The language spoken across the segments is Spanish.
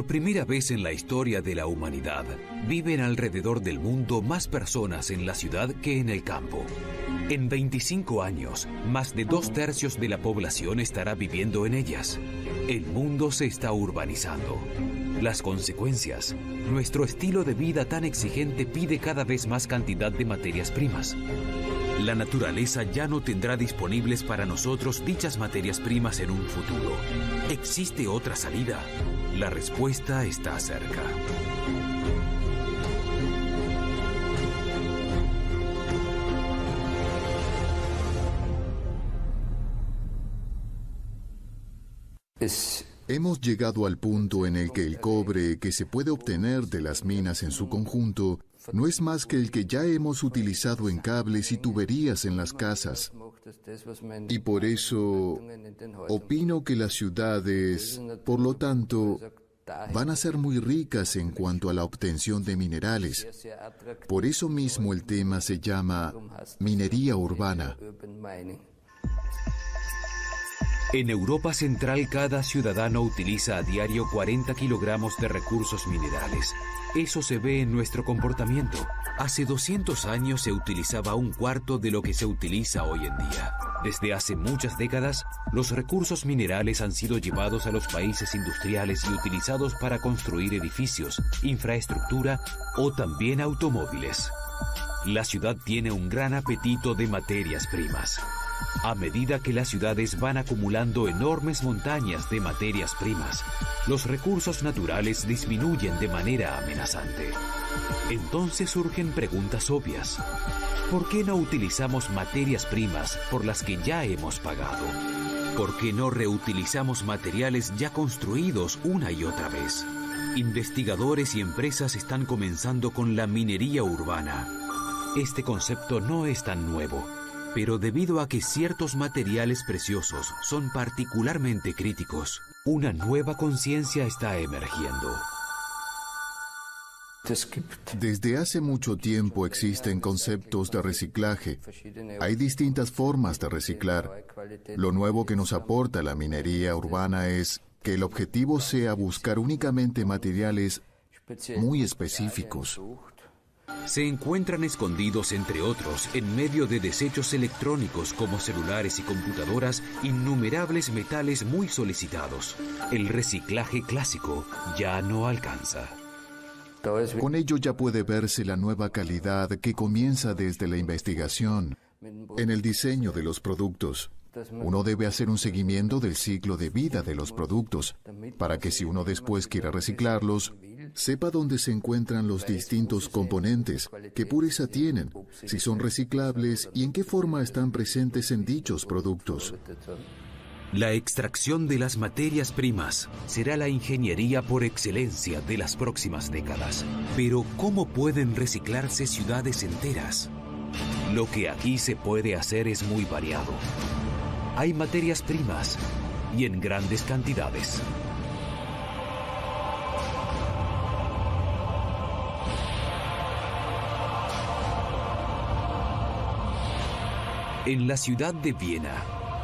Por primera vez en la historia de la humanidad, viven alrededor del mundo más personas en la ciudad que en el campo. En 25 años, más de 2/3 de la población estará viviendo en ellas. El mundo se está urbanizando. Las consecuencias: nuestro estilo de vida tan exigente pide cada vez más cantidad de materias primas. La naturaleza ya no tendrá disponibles para nosotros dichas materias primas en un futuro. ¿Existe otra salida? La respuesta está cerca. Hemos llegado al punto en el que el cobre que se puede obtener de las minas en su conjunto no es más que el que ya hemos utilizado en cables y tuberías en las casas. Y por eso opino que las ciudades, por lo tanto, van a ser muy ricas en cuanto a la obtención de minerales. Por eso mismo el tema se llama minería urbana. En Europa Central, cada ciudadano utiliza a diario 40 kilogramos de recursos minerales. Eso se ve en nuestro comportamiento. Hace 200 años se utilizaba 1/4 de lo que se utiliza hoy en día. Desde hace muchas décadas, los recursos minerales han sido llevados a los países industriales y utilizados para construir edificios, infraestructura o también automóviles. La ciudad tiene un gran apetito de materias primas. A medida que las ciudades van acumulando enormes montañas de materias primas, los recursos naturales disminuyen de manera amenazante. Entonces surgen preguntas obvias. ¿Por qué no utilizamos materias primas por las que ya hemos pagado? ¿Por qué no reutilizamos materiales ya construidos una y otra vez? Investigadores y empresas están comenzando con la minería urbana. Este concepto no es tan nuevo, pero debido a que ciertos materiales preciosos son particularmente críticos, una nueva conciencia está emergiendo. Desde hace mucho tiempo existen conceptos de reciclaje. Hay distintas formas de reciclar. Lo nuevo que nos aporta la minería urbana es que el objetivo sea buscar únicamente materiales muy específicos. Se encuentran escondidos, entre otros, en medio de desechos electrónicos como celulares y computadoras, innumerables metales muy solicitados. El reciclaje clásico ya no alcanza. Con ello ya puede verse la nueva calidad que comienza desde la investigación. En el diseño de los productos, uno debe hacer un seguimiento del ciclo de vida de los productos, para que si uno después quiera reciclarlos, sepa dónde se encuentran los distintos componentes, qué pureza tienen, si son reciclables y en qué forma están presentes en dichos productos. La extracción de las materias primas será la ingeniería por excelencia de las próximas décadas. Pero ¿cómo pueden reciclarse ciudades enteras? Lo que aquí se puede hacer es muy variado. Hay materias primas y en grandes cantidades. En la ciudad de Viena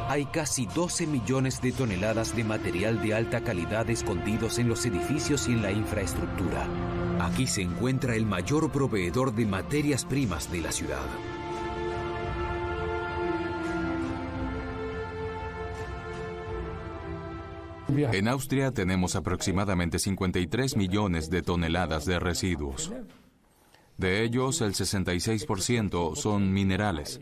hay casi 12 millones de toneladas de material de alta calidad escondidos en los edificios y en la infraestructura. Aquí se encuentra el mayor proveedor de materias primas de la ciudad. En Austria tenemos aproximadamente 53 millones de toneladas de residuos. De ellos, el 66% son minerales.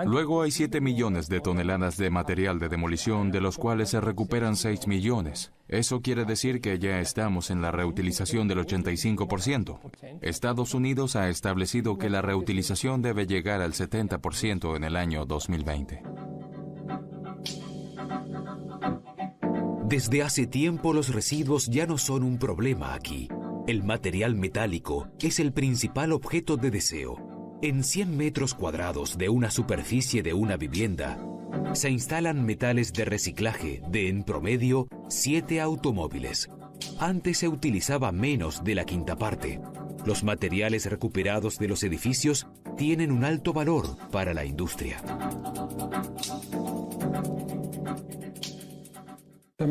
Luego hay 7 millones de toneladas de material de demolición, de los cuales se recuperan 6 millones. Eso quiere decir que ya estamos en la reutilización del 85%. Estados Unidos ha establecido que la reutilización debe llegar al 70% en el año 2020. Desde hace tiempo los residuos ya no son un problema aquí. El material metálico es el principal objeto de deseo. En 100 metros cuadrados de una superficie de una vivienda, se instalan metales de reciclaje de, en promedio, 7 automóviles. Antes se utilizaba menos de la quinta parte. Los materiales recuperados de los edificios tienen un alto valor para la industria.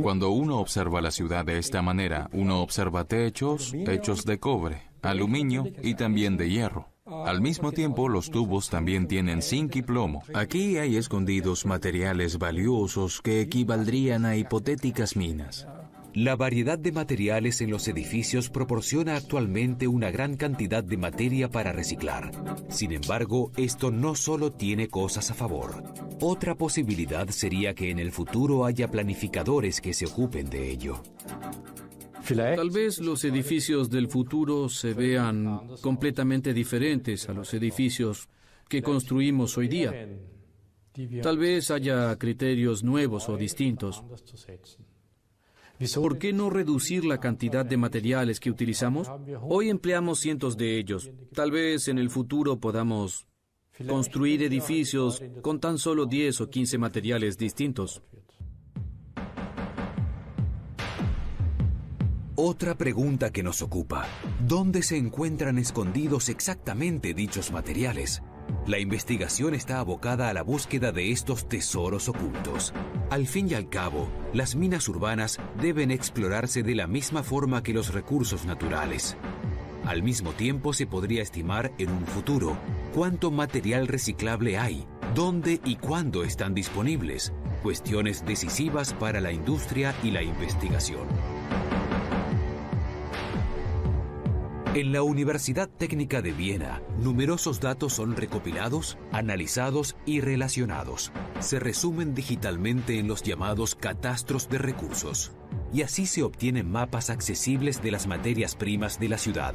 Cuando uno observa la ciudad de esta manera, uno observa techos hechos de cobre, aluminio y también de hierro. Al mismo tiempo, los tubos también tienen zinc y plomo. Aquí hay escondidos materiales valiosos que equivaldrían a hipotéticas minas. La variedad de materiales en los edificios proporciona actualmente una gran cantidad de materia para reciclar. Sin embargo, esto no solo tiene cosas a favor. Otra posibilidad sería que en el futuro haya planificadores que se ocupen de ello. Tal vez los edificios del futuro se vean completamente diferentes a los edificios que construimos hoy día. Tal vez haya criterios nuevos o distintos. ¿Por qué no reducir la cantidad de materiales que utilizamos? Hoy empleamos cientos de ellos. Tal vez en el futuro podamos construir edificios con tan solo 10 o 15 materiales distintos. Otra pregunta que nos ocupa: ¿dónde se encuentran escondidos exactamente dichos materiales? La investigación está abocada a la búsqueda de estos tesoros ocultos. Al fin y al cabo, las minas urbanas deben explorarse de la misma forma que los recursos naturales. Al mismo tiempo, se podría estimar en un futuro cuánto material reciclable hay, dónde y cuándo están disponibles, cuestiones decisivas para la industria y la investigación. En la Universidad Técnica de Viena, numerosos datos son recopilados, analizados y relacionados. Se resumen digitalmente en los llamados catastros de recursos. Y así se obtienen mapas accesibles de las materias primas de la ciudad.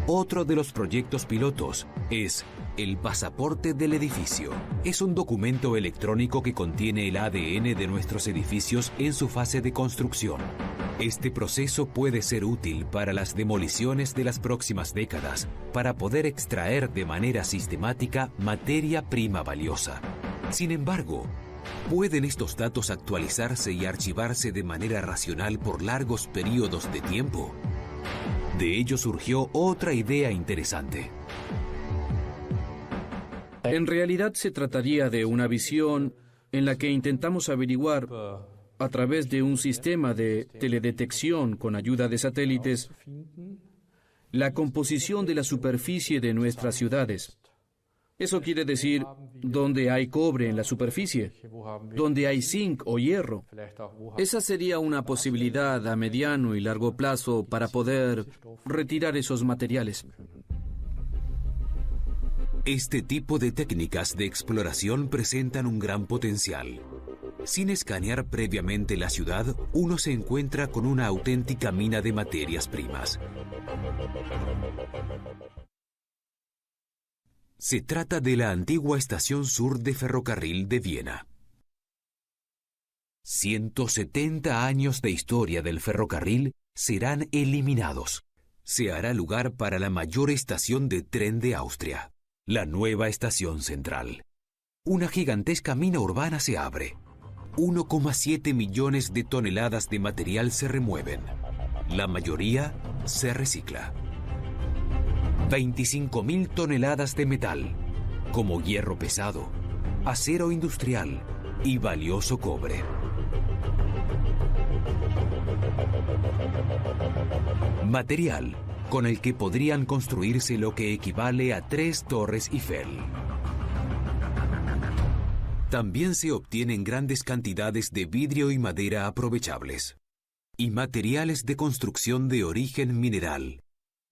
Otro de los proyectos pilotos es el pasaporte del edificio. Es un documento electrónico que contiene el ADN de nuestros edificios en su fase de construcción. Este proceso puede ser útil para las demoliciones de las próximas décadas, para poder extraer de manera sistemática materia prima valiosa. Sin embargo, ¿pueden estos datos actualizarse y archivarse de manera racional por largos periodos de tiempo? De ello surgió otra idea interesante. En realidad se trataría de una visión en la que intentamos averiguar, a través de un sistema de teledetección con ayuda de satélites, la composición de la superficie de nuestras ciudades. Eso quiere decir dónde hay cobre en la superficie, dónde hay zinc o hierro. Esa sería una posibilidad a mediano y largo plazo para poder retirar esos materiales. Este tipo de técnicas de exploración presentan un gran potencial. Sin escanear previamente la ciudad, uno se encuentra con una auténtica mina de materias primas. Se trata de la antigua estación sur de ferrocarril de Viena. 170 años de historia del ferrocarril serán eliminados. Se hará lugar para la mayor estación de tren de Austria, la nueva estación central. Una gigantesca mina urbana se abre. 1,7 millones de toneladas de material se remueven. La mayoría se recicla. 25.000 toneladas de metal, como hierro pesado, acero industrial y valioso cobre. Material con el que podrían construirse lo que equivale a 3 Torres Eiffel. También se obtienen grandes cantidades de vidrio y madera aprovechables. Y materiales de construcción de origen mineral.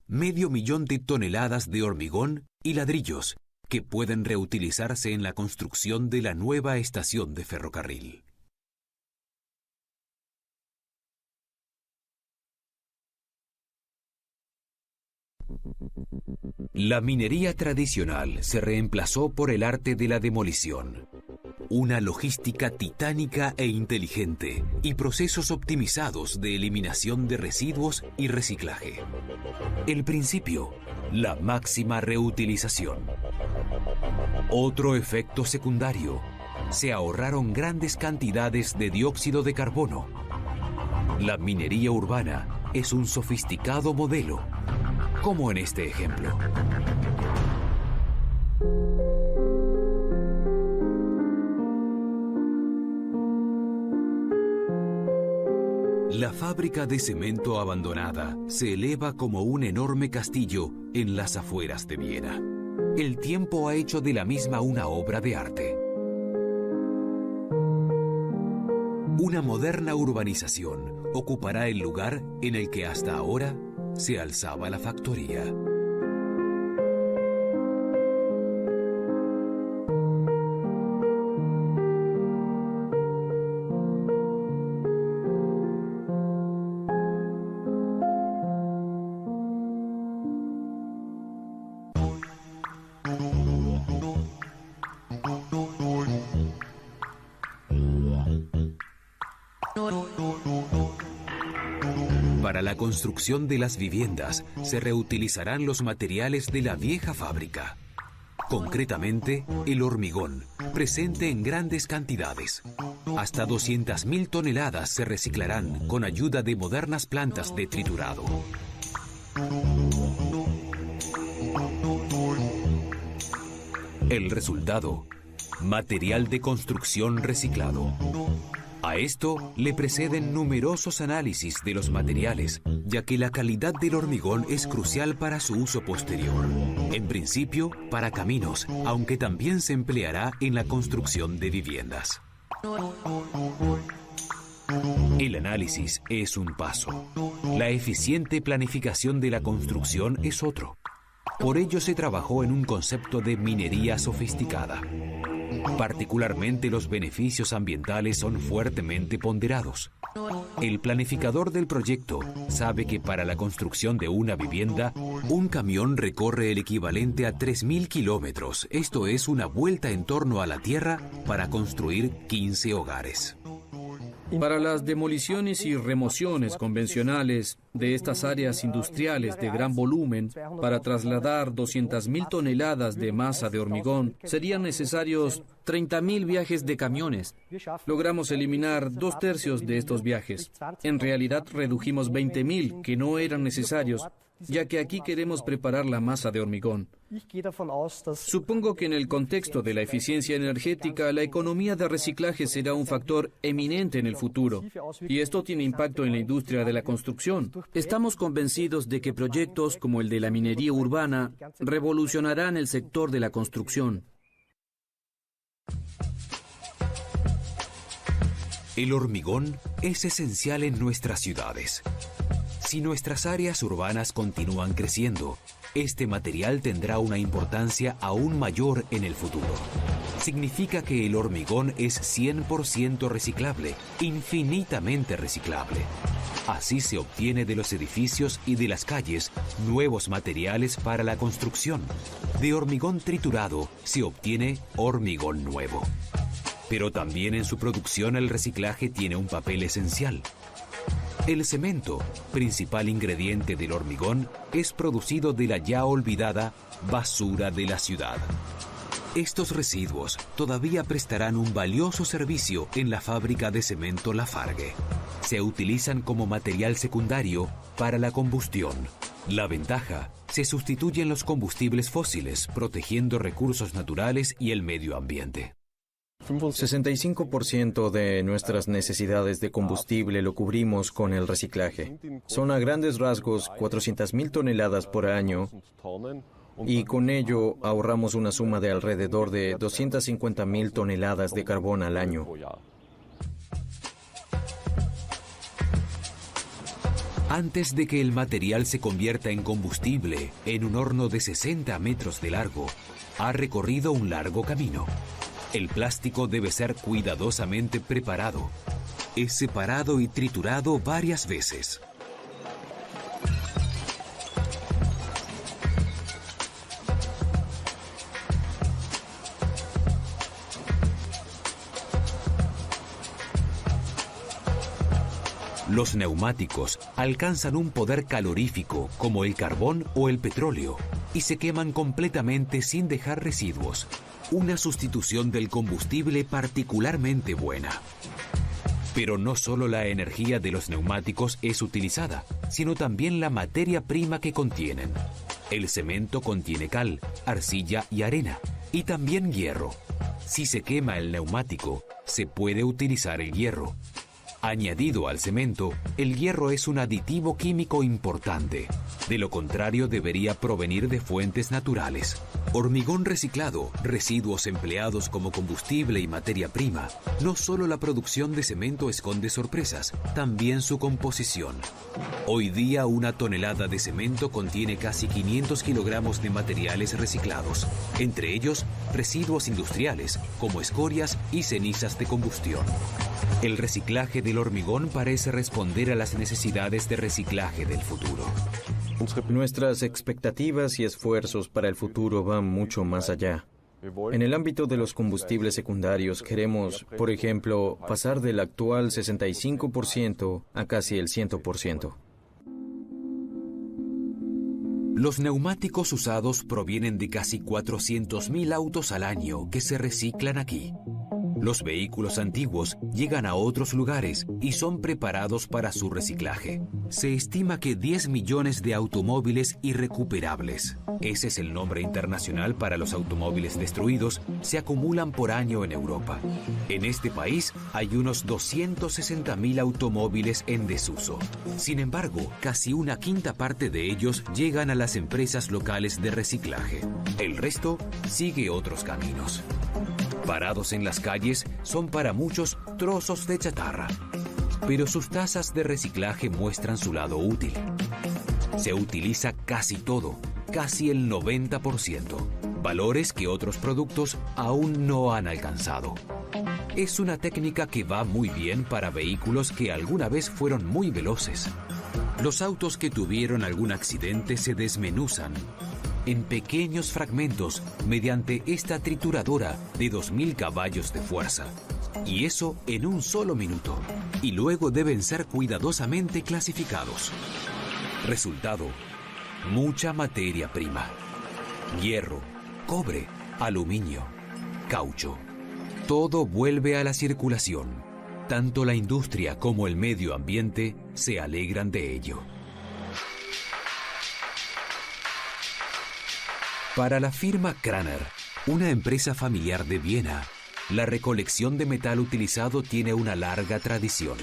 500.000 de toneladas de hormigón y ladrillos que pueden reutilizarse en la construcción de la nueva estación de ferrocarril. La minería tradicional se reemplazó por el arte de la demolición. Una logística titánica e inteligente y procesos optimizados de eliminación de residuos y reciclaje. El principio, la máxima reutilización. Otro efecto secundario, se ahorraron grandes cantidades de dióxido de carbono. La minería urbana es un sofisticado modelo, como en este ejemplo. fábrica de cemento abandonada se eleva como un enorme castillo en las afueras de Viena. El tiempo ha hecho de la misma una obra de arte. Una moderna urbanización ocupará el lugar en el que hasta ahora se alzaba la factoría. Para la construcción de las viviendas se reutilizarán los materiales de la vieja fábrica. Concretamente, el hormigón, presente en grandes cantidades. Hasta 200.000 toneladas se reciclarán con ayuda de modernas plantas de triturado. El resultado: material de construcción reciclado. A esto le preceden numerosos análisis de los materiales, ya que la calidad del hormigón es crucial para su uso posterior. En principio, para caminos, aunque también se empleará en la construcción de viviendas. El análisis es un paso. La eficiente planificación de la construcción es otro. Por ello se trabajó en un concepto de minería sofisticada. Particularmente los beneficios ambientales son fuertemente ponderados. El planificador del proyecto sabe que para la construcción de una vivienda, un camión recorre el equivalente a 3.000 kilómetros, esto es una vuelta en torno a la Tierra para construir 15 hogares. Para las demoliciones y remociones convencionales de estas áreas industriales de gran volumen, para trasladar 200.000 toneladas de masa de hormigón, serían necesarios 30.000 viajes de camiones. Logramos eliminar 2/3 de estos viajes. En realidad redujimos 20.000 que no eran necesarios, ya que aquí queremos preparar la masa de hormigón. Supongo que en el contexto de la eficiencia energética, la economía de reciclaje será un factor eminente en el futuro, y esto tiene impacto en la industria de la construcción. Estamos convencidos de que proyectos como el de la minería urbana revolucionarán el sector de la construcción. El hormigón es esencial en nuestras ciudades. Si nuestras áreas urbanas continúan creciendo, este material tendrá una importancia aún mayor en el futuro. Significa que el hormigón es 100% reciclable, infinitamente reciclable. Así se obtiene de los edificios y de las calles nuevos materiales para la construcción. De hormigón triturado se obtiene hormigón nuevo. Pero también en su producción el reciclaje tiene un papel esencial. El cemento, principal ingrediente del hormigón, es producido de la ya olvidada basura de la ciudad. Estos residuos todavía prestarán un valioso servicio en la fábrica de cemento Lafargue. Se utilizan como material secundario para la combustión. La ventaja: se sustituyen los combustibles fósiles, protegiendo recursos naturales y el medio ambiente. 65% de nuestras necesidades de combustible lo cubrimos con el reciclaje. Son a grandes rasgos 400.000 toneladas por año y con ello ahorramos una suma de alrededor de 250.000 toneladas de carbón al año. Antes de que el material se convierta en combustible en un horno de 60 metros de largo, ha recorrido un largo camino. El plástico debe ser cuidadosamente preparado. Es separado y triturado varias veces. Los neumáticos alcanzan un poder calorífico como el carbón o el petróleo y se queman completamente sin dejar residuos. Una sustitución del combustible particularmente buena. Pero no solo la energía de los neumáticos es utilizada, sino también la materia prima que contienen. El cemento contiene cal, arcilla y arena, y también hierro. Si se quema el neumático, se puede utilizar el hierro. Añadido al cemento, el hierro es un aditivo químico importante. De lo contrario, debería provenir de fuentes naturales. Hormigón reciclado, residuos empleados como combustible y materia prima. No solo la producción de cemento esconde sorpresas, también su composición. Hoy día, una tonelada de cemento contiene casi 500 kilogramos de materiales reciclados, entre ellos residuos industriales, como escorias y cenizas de combustión. El reciclaje del hormigón parece responder a las necesidades de reciclaje del futuro. Nuestras expectativas y esfuerzos para el futuro van mucho más allá. En el ámbito de los combustibles secundarios queremos, por ejemplo, pasar del actual 65% a casi el 100%. Los neumáticos usados provienen de casi 400.000 autos al año que se reciclan aquí. Los vehículos antiguos llegan a otros lugares y son preparados para su reciclaje. Se estima que 10 millones de automóviles irrecuperables, ese es el nombre internacional para los automóviles destruidos, se acumulan por año en Europa. En este país hay unos 260.000 automóviles en desuso. Sin embargo, casi una quinta parte de ellos llegan a las empresas locales de reciclaje. El resto sigue otros caminos. Parados en las calles, son para muchos trozos de chatarra. Pero sus tasas de reciclaje muestran su lado útil. Se utiliza casi todo, casi el 90%, valores que otros productos aún no han alcanzado. Es una técnica que va muy bien para vehículos que alguna vez fueron muy veloces. Los autos que tuvieron algún accidente se desmenuzan en pequeños fragmentos mediante esta trituradora de 2.000 caballos de fuerza. Y eso en un solo minuto. Y luego deben ser cuidadosamente clasificados. Resultado: mucha materia prima. Hierro, cobre, aluminio, caucho. Todo vuelve a la circulación. Tanto la industria como el medio ambiente se alegran de ello. Para la firma Kraner, una empresa familiar de Viena, la recolección de metal utilizado tiene una larga tradición.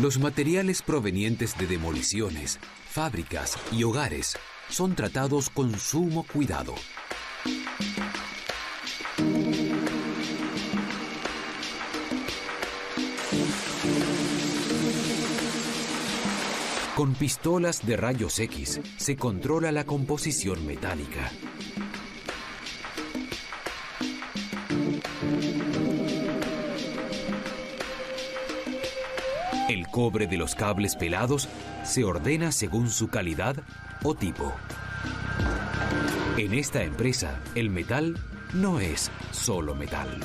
Los materiales provenientes de demoliciones, fábricas y hogares son tratados con sumo cuidado. Con pistolas de rayos X se controla la composición metálica. El cobre de los cables pelados se ordena según su calidad o tipo. En esta empresa, el metal no es solo metal.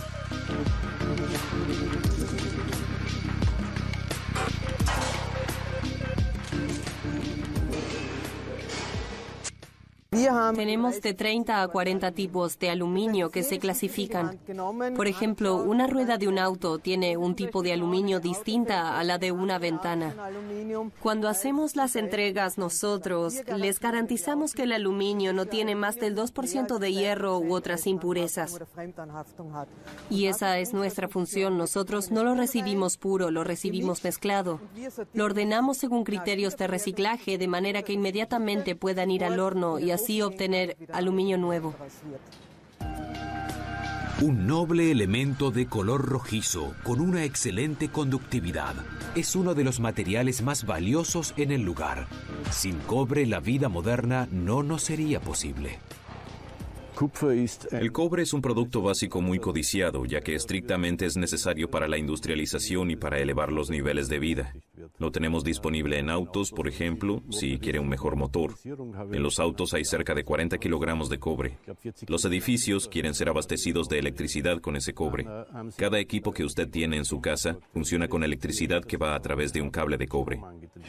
Tenemos de 30 a 40 tipos de aluminio que se clasifican. Por ejemplo, una rueda de un auto tiene un tipo de aluminio distinta a la de una ventana. Cuando hacemos las entregas nosotros, les garantizamos que el aluminio no tiene más del 2% de hierro u otras impurezas. Y esa es nuestra función. Nosotros no lo recibimos puro, lo recibimos mezclado. Lo ordenamos según criterios de reciclaje, de manera que inmediatamente puedan ir al horno y así obtener aluminio nuevo. Un noble elemento de color rojizo con una excelente conductividad. Es uno de los materiales más valiosos en el lugar. Sin cobre, la vida moderna no nos sería posible. El cobre es un producto básico muy codiciado, ya que estrictamente es necesario para la industrialización y para elevar los niveles de vida. Lo tenemos disponible en autos, por ejemplo, si quiere un mejor motor. En los autos hay cerca de 40 kilogramos de cobre. Los edificios quieren ser abastecidos de electricidad con ese cobre. Cada equipo que usted tiene en su casa funciona con electricidad que va a través de un cable de cobre.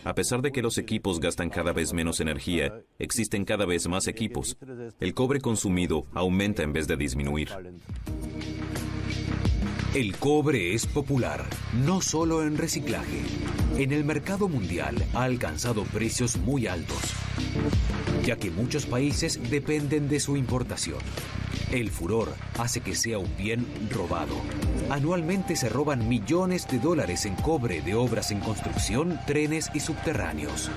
A pesar de que los equipos gastan cada vez menos energía, existen cada vez más equipos. El cobre consumido aumenta en vez de disminuir. El cobre es popular, no solo en reciclaje. En el mercado mundial ha alcanzado precios muy altos, ya que muchos países dependen de su importación. El furor hace que sea un bien robado. Anualmente se roban millones de dólares en cobre de obras en construcción, trenes y subterráneos.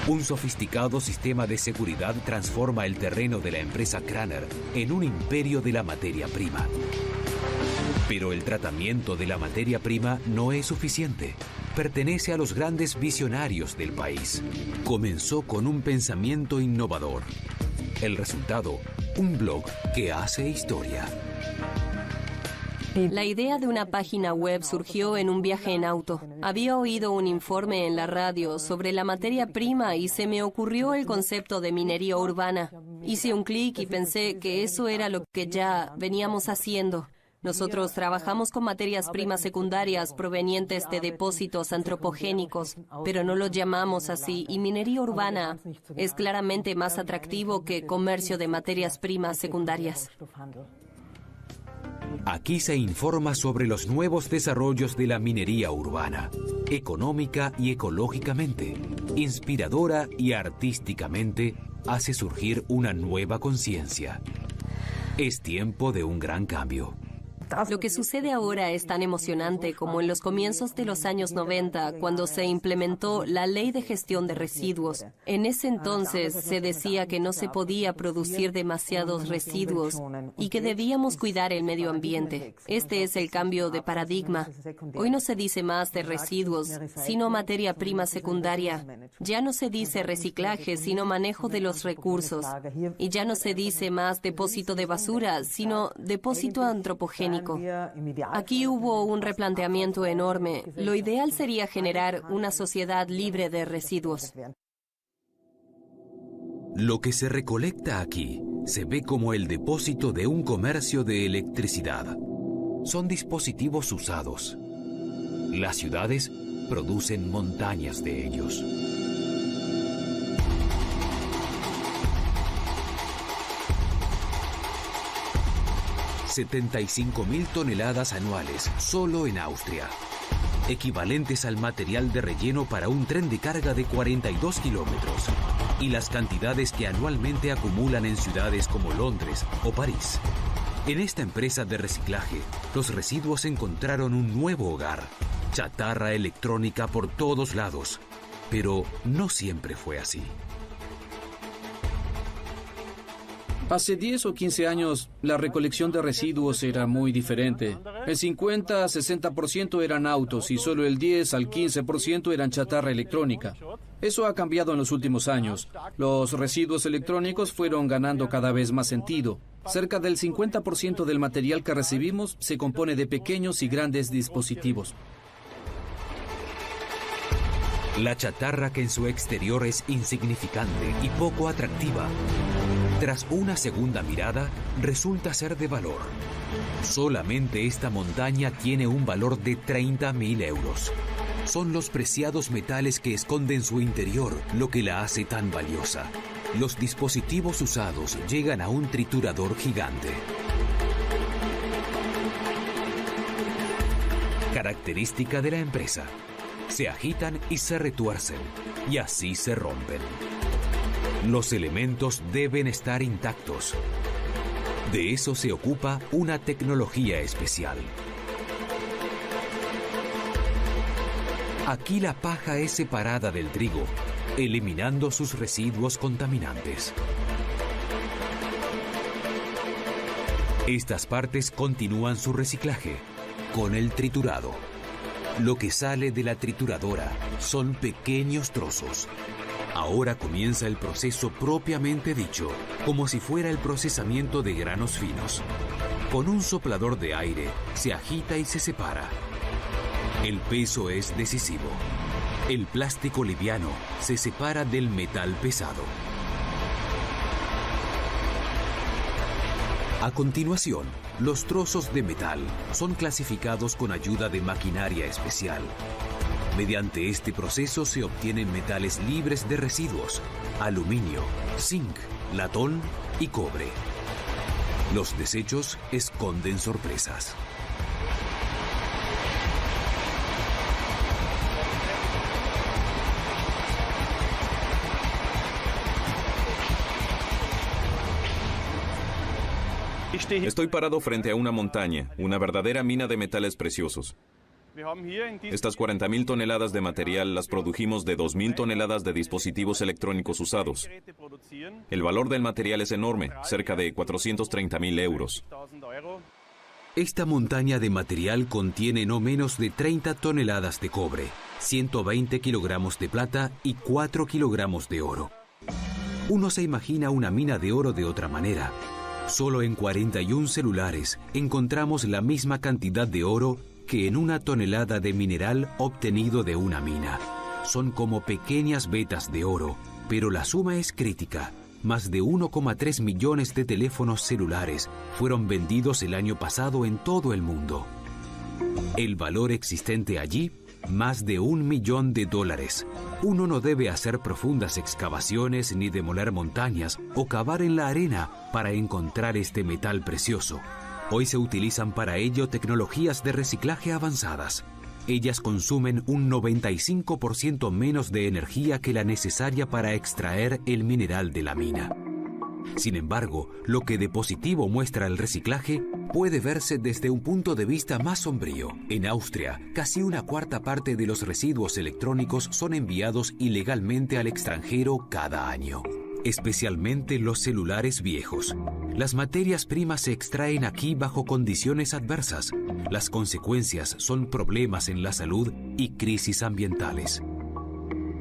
Un sofisticado sistema de seguridad transforma el terreno de la empresa Craner en un imperio de la materia prima. Pero el tratamiento de la materia prima no es suficiente. Pertenece a los grandes visionarios del país. Comenzó con un pensamiento innovador. El resultado, un blog que hace historia. La idea de una página web surgió en un viaje en auto. Había oído un informe en la radio sobre la materia prima y se me ocurrió el concepto de minería urbana. Hice un clic y pensé que eso era lo que ya veníamos haciendo. Nosotros trabajamos con materias primas secundarias provenientes de depósitos antropogénicos, pero no lo llamamos así, y minería urbana es claramente más atractivo que comercio de materias primas secundarias. Aquí se informa sobre los nuevos desarrollos de la minería urbana, económica y ecológicamente, inspiradora y artísticamente, hace surgir una nueva conciencia. Es tiempo de un gran cambio. Lo que sucede ahora es tan emocionante como en los comienzos de los años 90, cuando se implementó la Ley de Gestión de Residuos. En ese entonces se decía que no se podía producir demasiados residuos y que debíamos cuidar el medio ambiente. Este es el cambio de paradigma. Hoy no se dice más de residuos, sino materia prima secundaria. Ya no se dice reciclaje, sino manejo de los recursos. Y ya no se dice más depósito de basura, sino depósito antropogénico. Aquí hubo un replanteamiento enorme. Lo ideal sería generar una sociedad libre de residuos. Lo que se recolecta aquí se ve como el depósito de un comercio de electricidad. Son dispositivos usados. Las ciudades producen montañas de ellos. $75.000 toneladas anuales solo en Austria, equivalentes al material de relleno para un tren de carga de 42 kilómetros, y las cantidades que anualmente acumulan en ciudades como Londres o París. En esta empresa de reciclaje, los residuos encontraron un nuevo hogar, chatarra electrónica por todos lados, pero no siempre fue así. Hace 10 o 15 años, la recolección de residuos era muy diferente. El 50 a 60% eran autos y solo el 10 al 15% eran chatarra electrónica. Eso ha cambiado en los últimos años. Los residuos electrónicos fueron ganando cada vez más sentido. Cerca del 50% del material que recibimos se compone de pequeños y grandes dispositivos. La chatarra, que en su exterior es insignificante y poco atractiva, tras una segunda mirada, resulta ser de valor. Solamente esta montaña tiene un valor de 30.000 euros. Son los preciados metales que esconde en su interior lo que la hace tan valiosa. Los dispositivos usados llegan a un triturador gigante. Característica de la empresa: se agitan y se retuercen, y así se rompen. Los elementos deben estar intactos. De eso se ocupa una tecnología especial. Aquí la paja es separada del trigo, eliminando sus residuos contaminantes. Estas partes continúan su reciclaje con el triturado. Lo que sale de la trituradora son pequeños trozos. Ahora comienza el proceso propiamente dicho, como si fuera el procesamiento de granos finos. Con un soplador de aire se agita y se separa. El peso es decisivo. El plástico liviano se separa del metal pesado. A continuación, los trozos de metal son clasificados con ayuda de maquinaria especial. Mediante este proceso se obtienen metales libres de residuos: aluminio, zinc, latón y cobre. Los desechos esconden sorpresas. Estoy parado frente a una montaña, una verdadera mina de metales preciosos. Estas 40.000 toneladas de material las produjimos de 2.000 toneladas de dispositivos electrónicos usados. El valor del material es enorme, cerca de 430.000 euros. Esta montaña de material contiene no menos de 30 toneladas de cobre, 120 kilogramos de plata y 4 kilogramos de oro. Uno se imagina una mina de oro de otra manera. Solo en 41 celulares encontramos la misma cantidad de oro que en una tonelada de mineral obtenido de una mina. Son como pequeñas vetas de oro, pero la suma es crítica. Más de 1,3 millones de teléfonos celulares fueron vendidos el año pasado en todo el mundo. El valor existente allí, más de $1 millón. Uno no debe hacer profundas excavaciones ni demoler montañas o cavar en la arena para encontrar este metal precioso. Hoy se utilizan para ello tecnologías de reciclaje avanzadas. Ellas consumen un 95% menos de energía que la necesaria para extraer el mineral de la mina. Sin embargo, lo que de positivo muestra el reciclaje puede verse desde un punto de vista más sombrío. En Austria, casi una cuarta parte de los residuos electrónicos son enviados ilegalmente al extranjero cada año, especialmente los celulares viejos. Las materias primas se extraen aquí bajo condiciones adversas. Las consecuencias son problemas en la salud y crisis ambientales.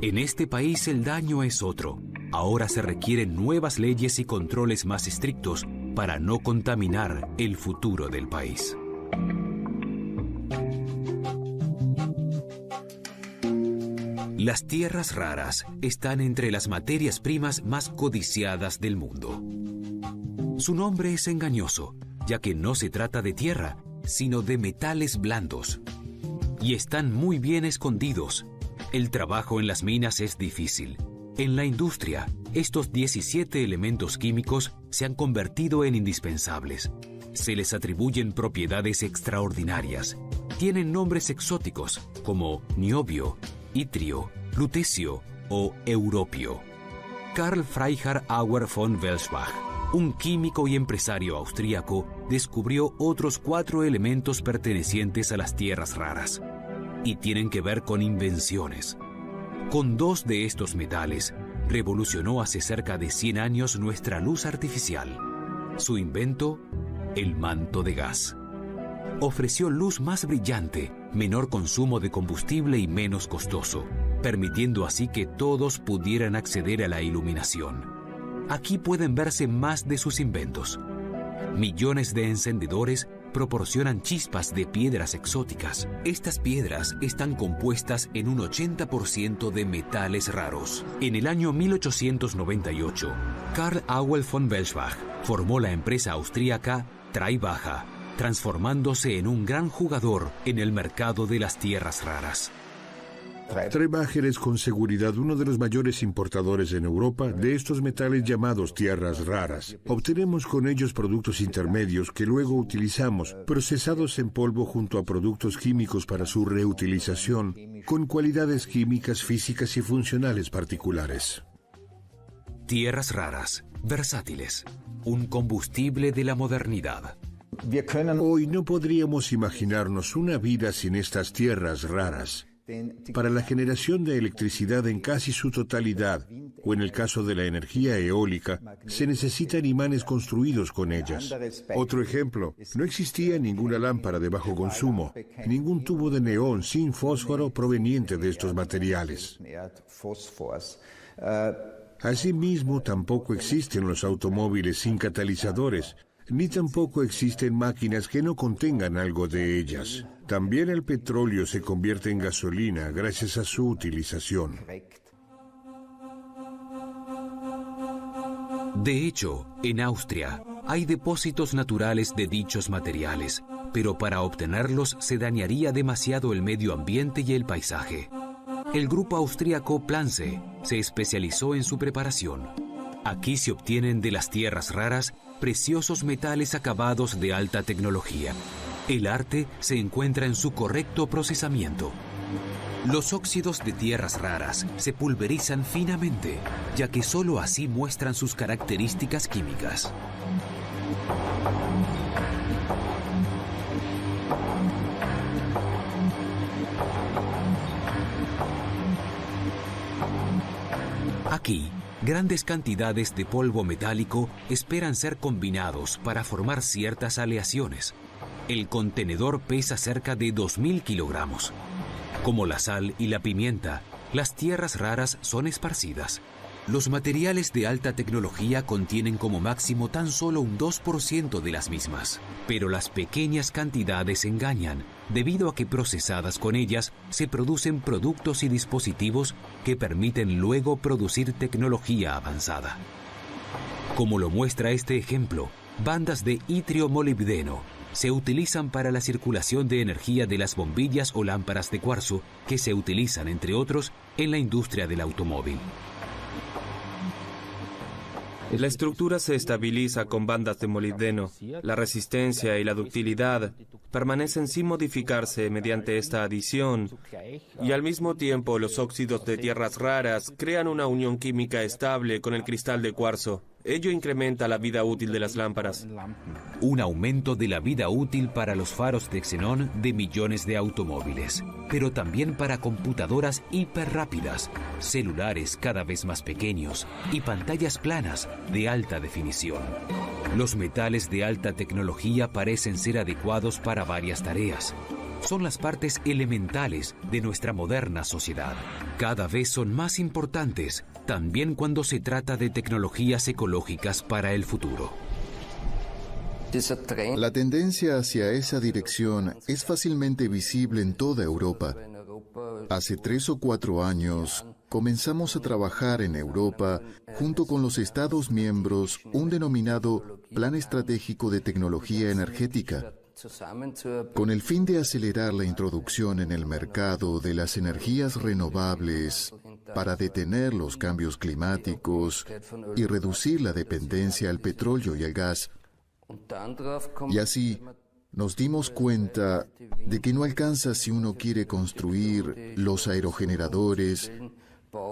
En este país el daño es otro. Ahora se requieren nuevas leyes y controles más estrictos para no contaminar el futuro del país. Las tierras raras están entre las materias primas más codiciadas del mundo. Su nombre es engañoso, ya que no se trata de tierra, sino de metales blandos. Y están muy bien escondidos. El trabajo en las minas es difícil. En la industria, estos 17 elementos químicos se han convertido en indispensables. Se les atribuyen propiedades extraordinarias. Tienen nombres exóticos como niobio, itrio, lutecio o europio. Karl Freiherr Auer von Welsbach, un químico y empresario austríaco, descubrió otros 4 elementos pertenecientes a las tierras raras y tienen que ver con invenciones. Con 2 de estos metales, revolucionó hace cerca de 100 años nuestra luz artificial. Su invento, el manto de gas. Ofreció luz más brillante, menor consumo de combustible y menos costoso, permitiendo así que todos pudieran acceder a la iluminación. Aquí pueden verse más de sus inventos. Millones de encendedores proporcionan chispas de piedras exóticas. Estas piedras están compuestas en un 80% de metales raros. En el año 1898, Karl Auer von Welsbach formó la empresa austríaca Traibacher, transformándose en un gran jugador en el mercado de las tierras raras. Traibacher es con seguridad uno de los mayores importadores en Europa de estos metales llamados tierras raras. Obtenemos con ellos productos intermedios que luego utilizamos, procesados en polvo junto a productos químicos para su reutilización, con cualidades químicas, físicas y funcionales particulares. Tierras raras, versátiles, un combustible de la modernidad. Hoy no podríamos imaginarnos una vida sin estas tierras raras. Para la generación de electricidad en casi su totalidad, o en el caso de la energía eólica, se necesitan imanes construidos con ellas. Otro ejemplo, no existía ninguna lámpara de bajo consumo, ningún tubo de neón sin fósforo proveniente de estos materiales. Asimismo, tampoco existen los automóviles sin catalizadores, ni tampoco existen máquinas que no contengan algo de ellas. También el petróleo se convierte en gasolina gracias a su utilización. De hecho, en Austria hay depósitos naturales de dichos materiales, pero para obtenerlos se dañaría demasiado el medio ambiente y el paisaje. El grupo austríaco Planze se especializó en su preparación. Aquí se obtienen de las tierras raras preciosos metales acabados de alta tecnología. El arte se encuentra en su correcto procesamiento. Los óxidos de tierras raras se pulverizan finamente, ya que solo así muestran sus características químicas. Aquí, grandes cantidades de polvo metálico esperan ser combinados para formar ciertas aleaciones. El contenedor pesa cerca de 2.000 kilogramos. Como la sal y la pimienta, las tierras raras son esparcidas. Los materiales de alta tecnología contienen como máximo tan solo un 2% de las mismas. Pero las pequeñas cantidades engañan, debido a que procesadas con ellas se producen productos y dispositivos que permiten luego producir tecnología avanzada. Como lo muestra este ejemplo, bandas de itrio molibdeno se utilizan para la circulación de energía de las bombillas o lámparas de cuarzo que se utilizan, entre otros, en la industria del automóvil. La estructura se estabiliza con bandas de molibdeno. La resistencia y la ductilidad permanecen sin modificarse mediante esta adición, y al mismo tiempo los óxidos de tierras raras crean una unión química estable con el cristal de cuarzo. Ello incrementa la vida útil de las lámparas. Un aumento de la vida útil para los faros de xenón de millones de automóviles, pero también para computadoras hiperrápidas, celulares cada vez más pequeños y pantallas planas de alta definición. Los metales de alta tecnología parecen ser adecuados para varias tareas. Son las partes elementales de nuestra moderna sociedad. Cada vez son más importantes, también cuando se trata de tecnologías ecológicas para el futuro. La tendencia hacia esa dirección es fácilmente visible en toda Europa. Hace 3 o 4 años, comenzamos a trabajar en Europa, junto con los Estados miembros, un denominado Plan Estratégico de Tecnología Energética, con el fin de acelerar la introducción en el mercado de las energías renovables para detener los cambios climáticos y reducir la dependencia al petróleo y al gas. Y así nos dimos cuenta de que no alcanza si uno quiere construir los aerogeneradores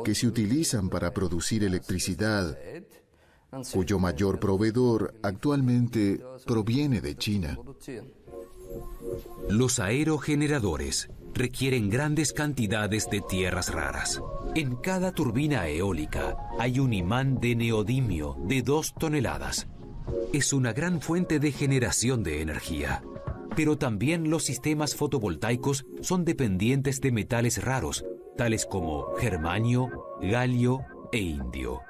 que se utilizan para producir electricidad, cuyo mayor proveedor actualmente proviene de China. Los aerogeneradores requieren grandes cantidades de tierras raras. En cada turbina eólica hay un imán de neodimio de 2 toneladas. Es una gran fuente de generación de energía. Pero también los sistemas fotovoltaicos son dependientes de metales raros, tales como germanio, galio e indio.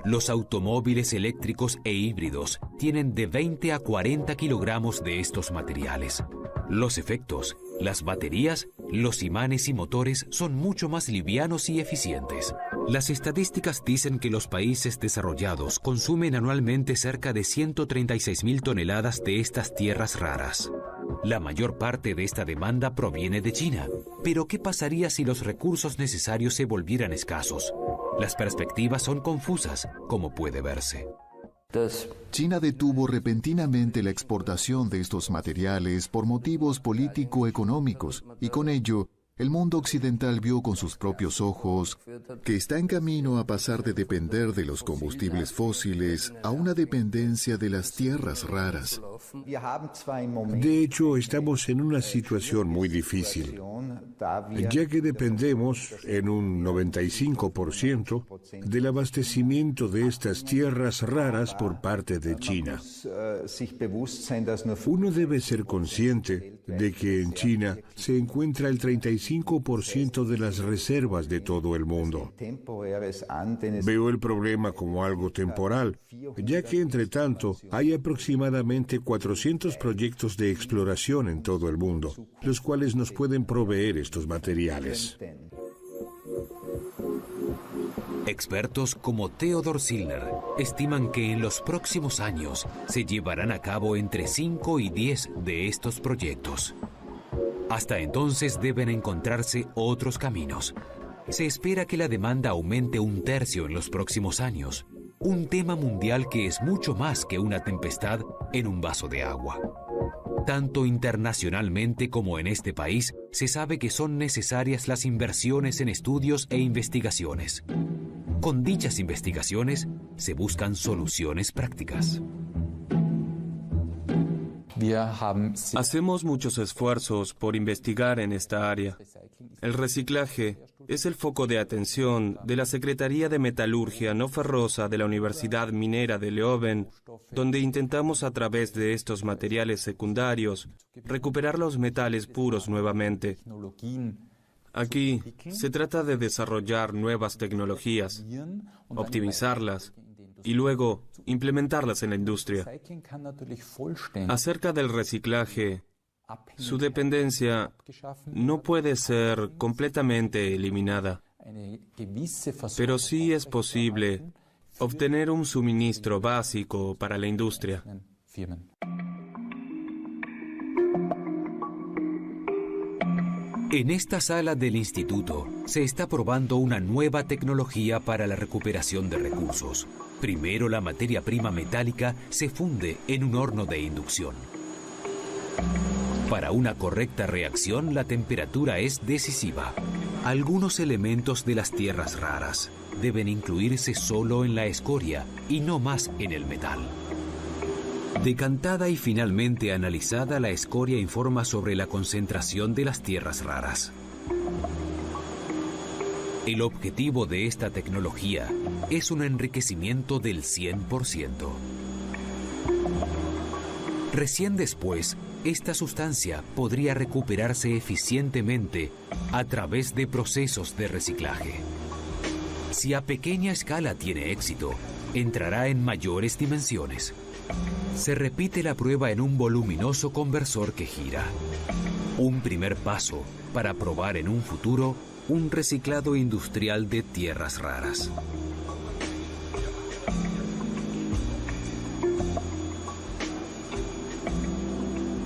Los automóviles eléctricos e híbridos tienen de 20 a 40 kilogramos de estos materiales. Los efectos, las baterías, los imanes y motores son mucho más livianos y eficientes. Las estadísticas dicen que los países desarrollados consumen anualmente cerca de 136.000 toneladas de estas tierras raras. La mayor parte de esta demanda proviene de China. Pero ¿qué pasaría si los recursos necesarios se volvieran escasos? Las perspectivas son confusas, como puede verse. China detuvo repentinamente la exportación de estos materiales por motivos político-económicos, y con ello, el mundo occidental vio con sus propios ojos que está en camino a pasar de depender de los combustibles fósiles a una dependencia de las tierras raras. De hecho, estamos en una situación muy difícil, ya que dependemos en un 95% del abastecimiento de estas tierras raras por parte de China. Uno debe ser consciente de que en China se encuentra el 35% de las reservas de todo el mundo. Veo el problema como algo temporal, ya que entre tanto hay aproximadamente 400 proyectos de exploración en todo el mundo, los cuales nos pueden proveer estos materiales. Expertos como Theodor Zillner estiman que en los próximos años se llevarán a cabo entre 5 y 10 de estos proyectos. Hasta entonces deben encontrarse otros caminos. Se espera que la demanda aumente 1/3 en los próximos años, un tema mundial que es mucho más que una tempestad en un vaso de agua. Tanto internacionalmente como en este país, se sabe que son necesarias las inversiones en estudios e investigaciones. Con dichas investigaciones, se buscan soluciones prácticas. Hacemos muchos esfuerzos por investigar en esta área. El reciclaje es el foco de atención de la Secretaría de Metalurgia No Ferrosa de la Universidad Minera de Leuven, donde intentamos a través de estos materiales secundarios recuperar los metales puros nuevamente. Aquí se trata de desarrollar nuevas tecnologías, optimizarlas y luego implementarlas en la industria. Acerca del reciclaje, su dependencia no puede ser completamente eliminada, pero sí es posible obtener un suministro básico para la industria. En esta sala del instituto se está probando una nueva tecnología para la recuperación de recursos. Primero, la materia prima metálica se funde en un horno de inducción. Para una correcta reacción, la temperatura es decisiva. Algunos elementos de las tierras raras deben incluirse solo en la escoria y no más en el metal. Decantada y finalmente analizada, la escoria informa sobre la concentración de las tierras raras. El objetivo de esta tecnología es un enriquecimiento del 100%. Recién después, esta sustancia podría recuperarse eficientemente a través de procesos de reciclaje. Si a pequeña escala tiene éxito, entrará en mayores dimensiones. Se repite la prueba en un voluminoso conversor que gira. Un primer paso para probar en un futuro un reciclado industrial de tierras raras.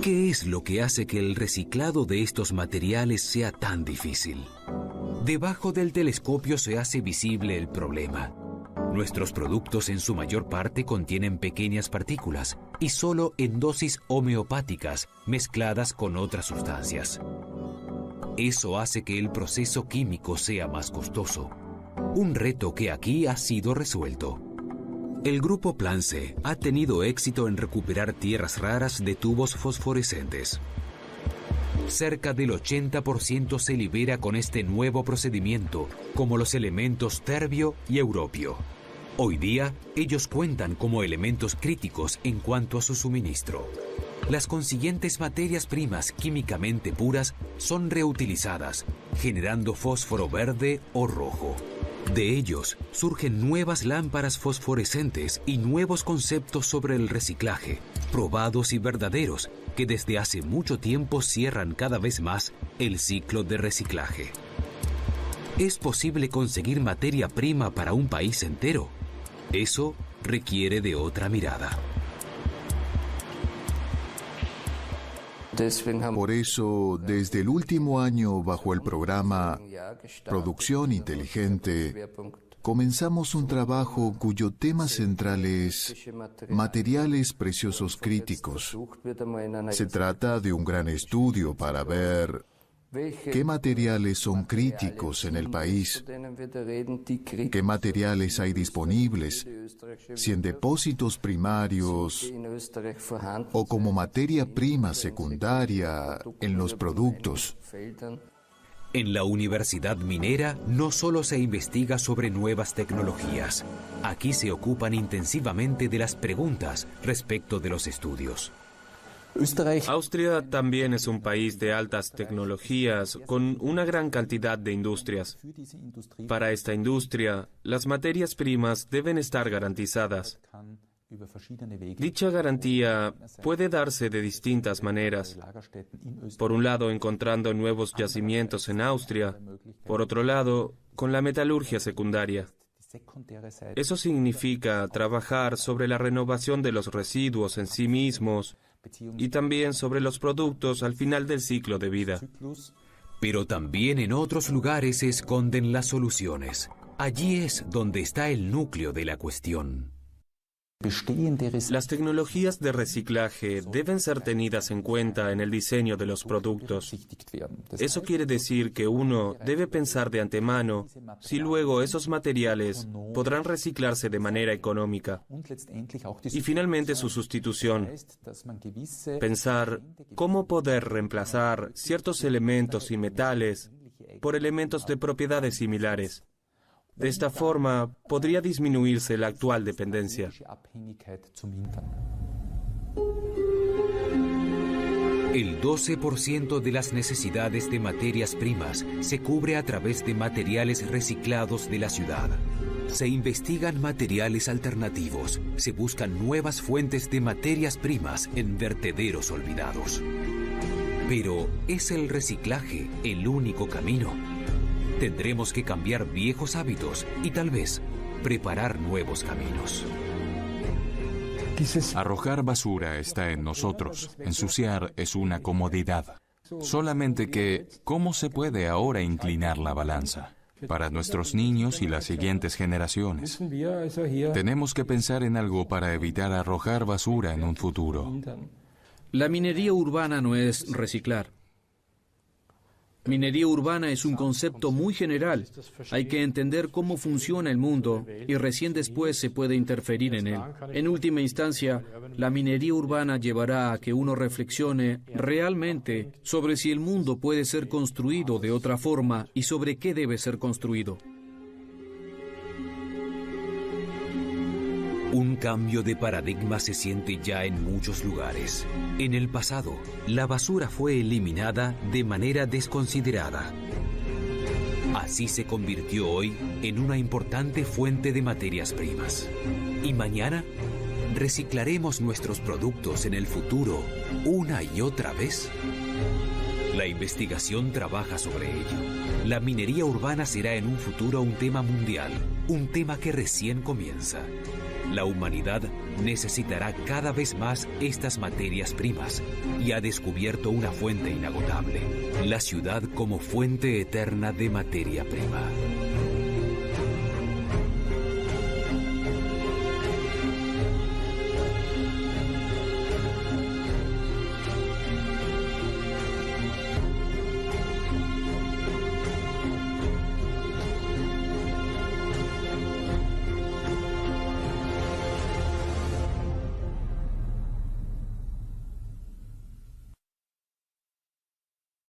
¿Qué es lo que hace que el reciclado de estos materiales sea tan difícil? Debajo del telescopio se hace visible el problema. Nuestros productos en su mayor parte contienen pequeñas partículas y solo en dosis homeopáticas mezcladas con otras sustancias. Eso hace que el proceso químico sea más costoso. Un reto que aquí ha sido resuelto. El grupo Plance ha tenido éxito en recuperar tierras raras de tubos fosforescentes. Cerca del 80% se libera con este nuevo procedimiento, como los elementos terbio y europio. Hoy día, ellos cuentan como elementos críticos en cuanto a su suministro. Las consiguientes materias primas químicamente puras son reutilizadas, generando fósforo verde o rojo. De ellos surgen nuevas lámparas fosforescentes y nuevos conceptos sobre el reciclaje, probados y verdaderos, que desde hace mucho tiempo cierran cada vez más el ciclo de reciclaje. ¿Es posible conseguir materia prima para un país entero? Eso requiere de otra mirada. Por eso, desde el último año, bajo el programa Producción Inteligente, comenzamos un trabajo cuyo tema central es materiales preciosos críticos. Se trata de un gran estudio para ver qué materiales son críticos en el país, qué materiales hay disponibles, si en depósitos primarios o como materia prima secundaria en los productos. En la Universidad Minera no solo se investiga sobre nuevas tecnologías. Aquí se ocupan intensivamente de las preguntas respecto de los estudios. Austria también es un país de altas tecnologías con una gran cantidad de industrias. Para esta industria, las materias primas deben estar garantizadas. Dicha garantía puede darse de distintas maneras. Por un lado, encontrando nuevos yacimientos en Austria. Por otro lado, con la metalurgia secundaria. Eso significa trabajar sobre la renovación de los residuos en sí mismos y también sobre los productos al final del ciclo de vida. Pero también en otros lugares se esconden las soluciones. Allí es donde está el núcleo de la cuestión. Las tecnologías de reciclaje deben ser tenidas en cuenta en el diseño de los productos. Eso quiere decir que uno debe pensar de antemano si luego esos materiales podrán reciclarse de manera económica. Y finalmente su sustitución. Pensar cómo poder reemplazar ciertos elementos y metales por elementos de propiedades similares. De esta forma, podría disminuirse la actual dependencia. El 12% de las necesidades de materias primas se cubre a través de materiales reciclados de la ciudad. Se investigan materiales alternativos, se buscan nuevas fuentes de materias primas en vertederos olvidados. Pero, ¿es el reciclaje el único camino? Tendremos que cambiar viejos hábitos y tal vez preparar nuevos caminos. Arrojar basura está en nosotros. Ensuciar es una comodidad. Solamente que, ¿cómo se puede ahora inclinar la balanza? Para nuestros niños y las siguientes generaciones. Tenemos que pensar en algo para evitar arrojar basura en un futuro. La minería urbana no es reciclar. Minería urbana es un concepto muy general. Hay que entender cómo funciona el mundo y recién después se puede interferir en él. En última instancia, la minería urbana llevará a que uno reflexione realmente sobre si el mundo puede ser construido de otra forma y sobre qué debe ser construido. Un cambio de paradigma se siente ya en muchos lugares. En el pasado, la basura fue eliminada de manera desconsiderada. Así se convirtió hoy en una importante fuente de materias primas. ¿Y mañana? ¿Reciclaremos nuestros productos en el futuro una y otra vez? La investigación trabaja sobre ello. La minería urbana será en un futuro un tema mundial, un tema que recién comienza. La humanidad necesitará cada vez más estas materias primas y ha descubierto una fuente inagotable, la ciudad como fuente eterna de materia prima.